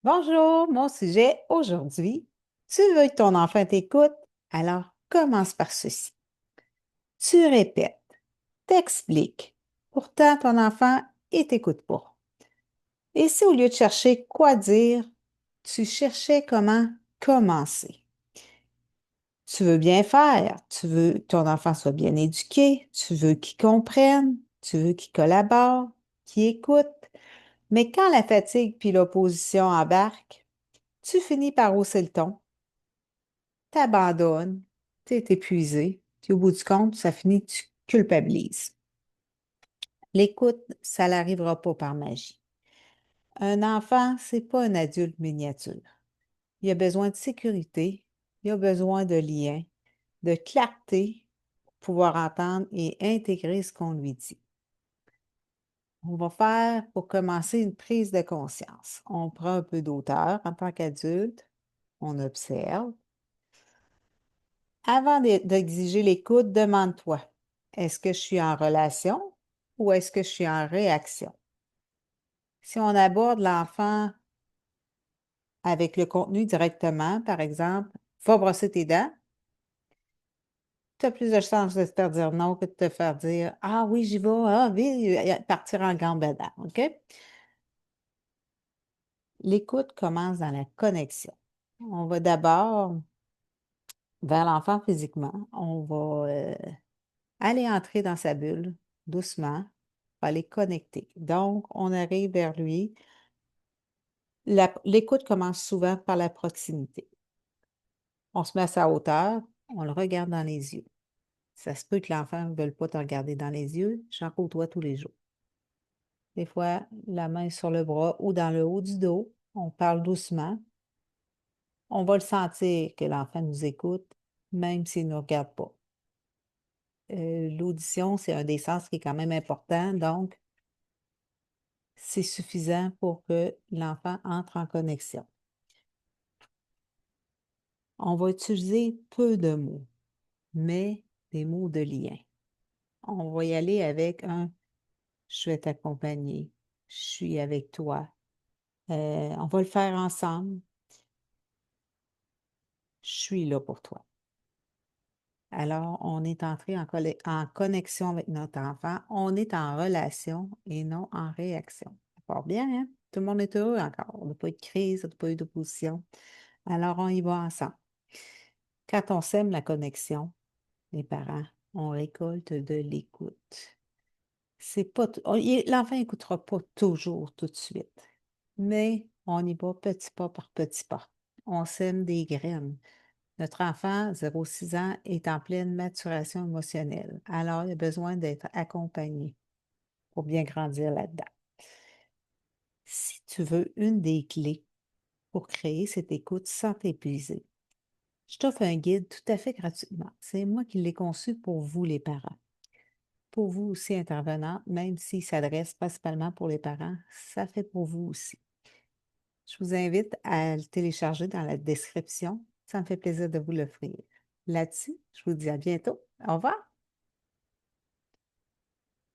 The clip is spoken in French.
Bonjour, mon sujet aujourd'hui. Tu veux que ton enfant t'écoute? Alors commence par ceci. Tu répètes, t'expliques. Pourtant, ton enfant, il t'écoute pas. Et si au lieu de chercher quoi dire, tu cherchais comment commencer? Tu veux bien faire, tu veux que ton enfant soit bien éduqué, tu veux qu'il comprenne, tu veux qu'il collabore, qu'il écoute. Mais quand la fatigue puis l'opposition embarquent, tu finis par hausser le ton, t'abandonnes, t'es épuisé, puis au bout du compte, ça finit que tu culpabilises. L'écoute, ça n'arrivera pas par magie. Un enfant, c'est pas un adulte miniature. Il a besoin de sécurité, il a besoin de lien, de clarté pour pouvoir entendre et intégrer ce qu'on lui dit. On va faire, pour commencer, une prise de conscience. On prend un peu d'auteur en tant qu'adulte, on observe. Avant d'exiger l'écoute, demande-toi, est-ce que je suis en relation ou est-ce que je suis en réaction? Si on aborde l'enfant avec le contenu directement, par exemple, va brosser tes dents, tu as plus de chances de te faire dire non que de te faire dire ah oui, j'y vais, ah oui, partir en gambadant, OK? L'écoute commence dans la connexion. On va d'abord vers l'enfant physiquement, on va aller entrer dans sa bulle doucement, aller connecter. Donc, on arrive vers lui. L'écoute commence souvent par la proximité. On se met à sa hauteur, on le regarde dans les yeux. Ça se peut que l'enfant ne veuille pas te regarder dans les yeux, j'en côtoie tous les jours. Des fois, la main sur le bras ou dans le haut du dos, on parle doucement. On va le sentir que l'enfant nous écoute, même s'il ne nous regarde pas. L'audition, c'est un des sens qui est quand même important, donc c'est suffisant pour que l'enfant entre en connexion. On va utiliser peu de mots, mais des mots de lien. On va y aller avec un je vais t'accompagner, je suis avec toi. On va le faire ensemble. Je suis là pour toi. Alors, on est entré en connexion avec notre enfant. On est en relation et non en réaction. Ça part bien, hein? Tout le monde est heureux encore. On n'a pas eu de crise, on n'a pas eu d'opposition. Alors, on y va ensemble. Quand on sème la connexion, les parents, on récolte de l'écoute. C'est pas l'enfant n'écoutera pas toujours tout de suite, mais on y va petit pas par petit pas. On sème des graines. Notre enfant, 0-6 ans, est en pleine maturation émotionnelle. Alors, il a besoin d'être accompagné pour bien grandir là-dedans. Si tu veux une des clés pour créer cette écoute sans t'épuiser, je t'offre un guide tout à fait gratuitement. C'est moi qui l'ai conçu pour vous, les parents. Pour vous aussi, intervenants, même s'il s'adresse principalement pour les parents, ça fait pour vous aussi. Je vous invite à le télécharger dans la description. Ça me fait plaisir de vous l'offrir. Là-dessus, je vous dis à bientôt. Au revoir.